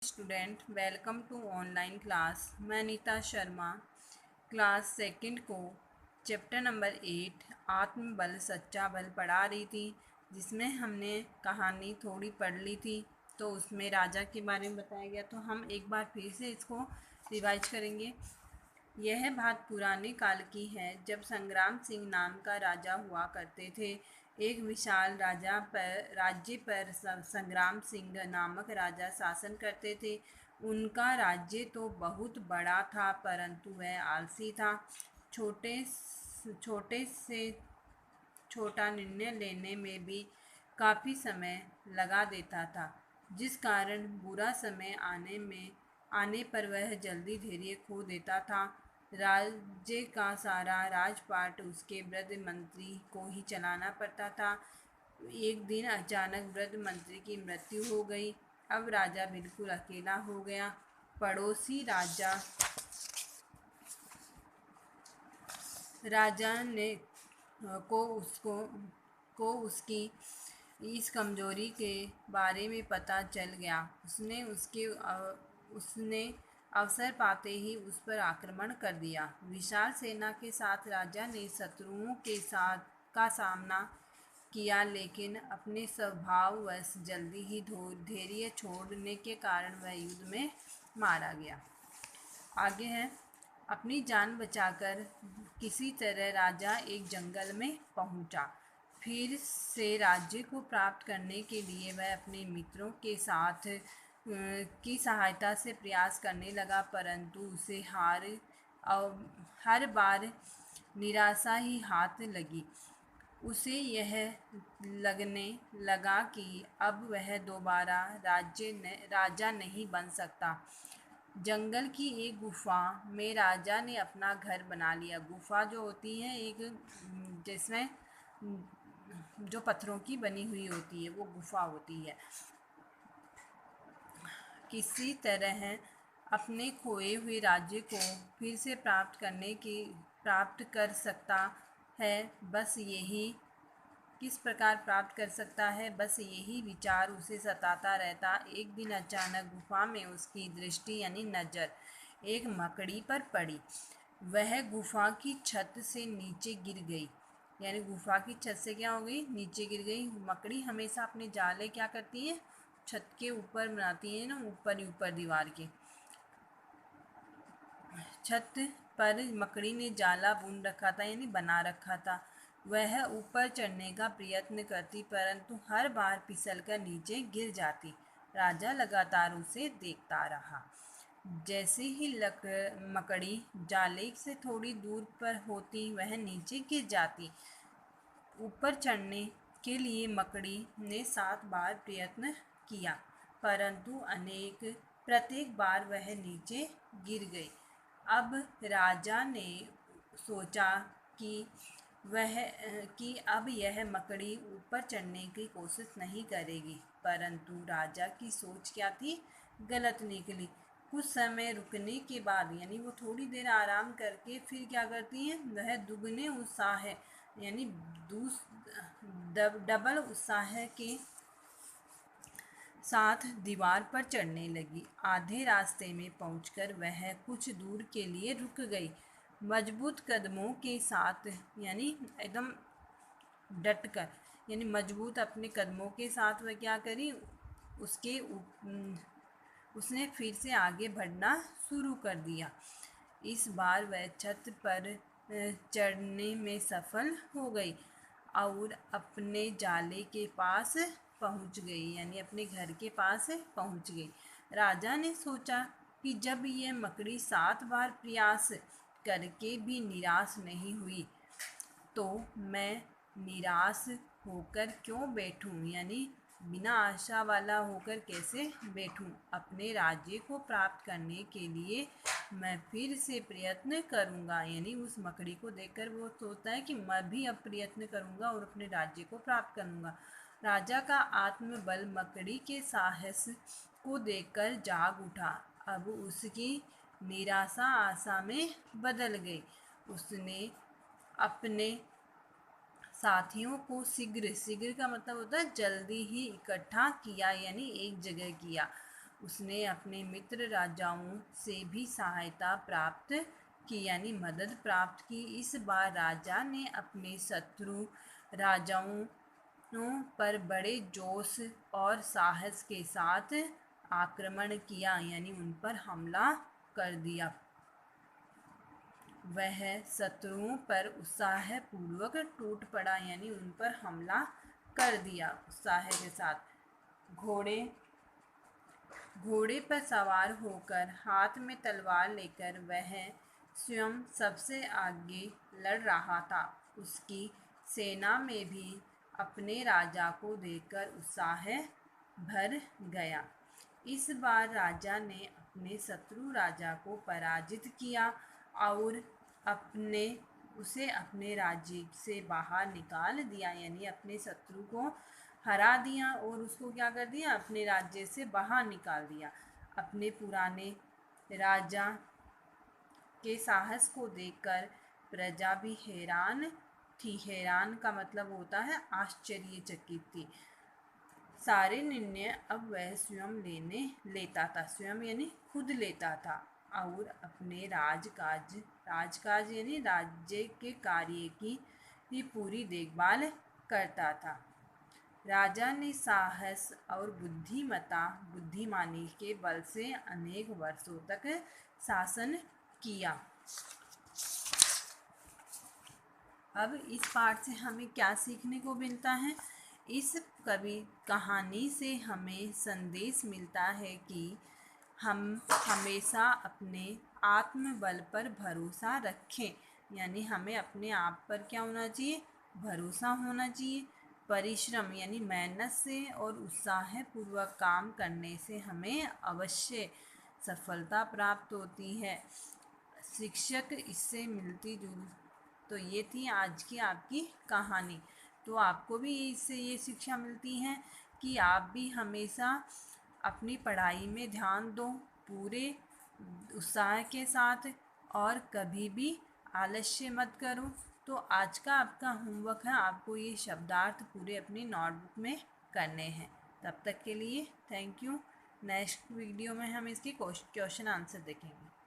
Student welcome to online class. मैं Nita Sharma class second को chapter number 8 आत्मबल सच्चा बल पढ़ा रही थी, जिसमें हमने कहानी थोड़ी पढ़ ली थी। तो उसमें राजा के बारे में बताया गया, तो हम एक बार फिर से इसको रिवाइज करेंगे। यह बात पुराने काल की है, जब संग्राम सिंह नाम का राजा हुआ करते थे। एक विशाल राज्य पर संग्राम सिंह नामक राजा शासन करते थे। उनका राज्य तो बहुत बड़ा था, परंतु वह आलसी था। छोटे छोटे से छोटा निर्णय लेने में भी काफ़ी समय लगा देता था, जिस कारण बुरा समय आने पर वह जल्दी धैर्य खो देता था। राज्य का सारा राजपाट उसके वृद्ध मंत्री को ही चलाना पड़ता था। एक दिन अचानक वृद्ध मंत्री की मृत्यु हो गई। अब राजा बिल्कुल अकेला हो गया। पड़ोसी राजा ने को उसकी इस कमजोरी के बारे में पता चल गया। उसने अवसर पाते ही उस पर आक्रमण कर दिया। विशाल सेना के साथ राजा ने शत्रुओं का सामना किया, लेकिन अपने स्वभाववश जल्दी ही धैर्य छोड़ने के कारण वह युद्ध में मारा गया। आगे है, अपनी जान बचाकर किसी तरह राजा एक जंगल में पहुंचा। फिर से राज्य को प्राप्त करने के लिए वह अपने मित्रों के साथ की सहायता से प्रयास करने लगा, परंतु उसे हर बार निराशा ही हाथ लगी। उसे यह लगने लगा कि अब वह दोबारा राजा नहीं बन सकता। जंगल की एक गुफा में राजा ने अपना घर बना लिया। गुफा जो होती है, एक जिसमें जो पत्थरों की बनी हुई होती है, वो गुफा होती है। किसी तरह अपने खोए हुए राज्य को फिर से प्राप्त कर सकता है, बस यही किस प्रकार प्राप्त कर सकता है, बस यही विचार उसे सताता रहता। एक दिन अचानक गुफा में उसकी दृष्टि यानी नज़र एक मकड़ी पर पड़ी। वह गुफा की छत से नीचे गिर गई। यानी गुफा की छत से क्या हो गई, नीचे गिर गई। मकड़ी हमेशा अपने जाले क्या करती है, छत के ऊपर बनाती है ना, ऊपर ही ऊपर दीवार के। छत पर मकड़ी ने जाला बुन रखा था, यानी बना रखा था। वह ऊपर चढ़ने का प्रयत्न करती, परंतु हर बार फिसलकर नीचे गिर जाती। राजा लगातार उसे देखता रहा। जैसे ही मकड़ी जाले से थोड़ी दूर पर होती, वह नीचे गिर जाती। ऊपर चढ़ने के लिए मकड़ी ने 7 बार प्रयत्न किया, परंतु प्रत्येक बार वह नीचे गिर गई। अब राजा ने सोचा कि अब यह मकड़ी ऊपर चढ़ने की कोशिश नहीं करेगी, परंतु राजा की सोच क्या थी, गलत निकली। कुछ समय रुकने के बाद, यानी वो थोड़ी देर आराम करके फिर क्या करती है, वह दुगने उत्साह यानी डबल उत्साह के साथ दीवार पर चढ़ने लगी। आधे रास्ते में पहुंचकर वह कुछ दूर के लिए रुक गई। मजबूत कदमों के साथ, यानी एकदम डटकर, यानी मजबूत अपने कदमों के साथ वह क्या करी, उसने फिर से आगे बढ़ना शुरू कर दिया। इस बार वह छत पर चढ़ने में सफल हो गई और अपने जाले के पास पहुंच गई, यानी अपने घर के पास पहुंच गई। राजा ने सोचा कि जब यह मकड़ी 7 बार प्रयास करके भी निराश नहीं हुई, तो मैं निराश होकर क्यों बैठूं, यानी बिना आशा वाला होकर कैसे बैठूं। अपने राज्य को प्राप्त करने के लिए मैं फिर से प्रयत्न करूंगा। यानी उस मकड़ी को देखकर वो सोचता है कि मैं भी अब प्रयत्न करूंगा और अपने राज्य को प्राप्त करूंगा। राजा का आत्मबल मकड़ी के साहस को देखकर जाग उठा। अब उसकी निराशा आशा में बदल गई। उसने अपने साथियों को शीघ्र का मतलब होता है जल्दी ही इकट्ठा किया, यानी एक जगह किया। उसने अपने मित्र राजाओं से भी सहायता प्राप्त की, यानी मदद प्राप्त की। इस बार राजा ने अपने शत्रु राजाओं पर बड़े जोश और साहस के साथ आक्रमण किया, यानी उन पर हमला कर दिया। वह शत्रुओं पर उत्साहपूर्वक टूट पड़ा, यानी उन पर हमला कर दिया उत्साह के साथ। घोड़े पर सवार होकर, हाथ में तलवार लेकर वह स्वयं सबसे आगे लड़ रहा था। उसकी सेना में भी अपने राजा को देखकर उत्साह भर गया। इस बार राजा ने अपने शत्रु राजा को पराजित किया और उसे अपने राज्य से बाहर निकाल दिया, यानी अपने शत्रु को हरा दिया और उसको क्या कर दिया, अपने राज्य से बाहर निकाल दिया। अपने पुराने राजा के साहस को देखकर प्रजा भी हैरान थी। हैरान का मतलब होता है आश्चर्यचकित थी। सारे निर्णय अब वह स्वयं लेता था, स्वयं यानी खुद लेता था और अपने राजकाज यानी राज्य के कार्य की भी पूरी देखभाल करता था। राजा ने साहस और बुद्धिमानी के बल से अनेक वर्षों तक शासन किया। अब इस पाठ से हमें क्या सीखने को मिलता है? इस कहानी से हमें संदेश मिलता है कि हम हमेशा अपने आत्मबल पर भरोसा रखें, यानी हमें अपने आप पर क्या होना चाहिए, भरोसा होना चाहिए। परिश्रम यानी मेहनत से और उत्साहपूर्वक काम करने से हमें अवश्य सफलता प्राप्त होती है। शिक्षक इससे मिलती जुल तो ये थी आज की आपकी कहानी। तो आपको भी इससे ये शिक्षा मिलती है कि आप भी हमेशा अपनी पढ़ाई में ध्यान दो पूरे उत्साह के साथ और कभी भी आलस्य मत करो। तो आज का आपका होमवर्क है, आपको ये शब्दार्थ पूरे अपनी नोटबुक में करने हैं। तब तक के लिए थैंक यू। नेक्स्ट वीडियो में हम इसकी क्वेश्चन आंसर देखेंगे।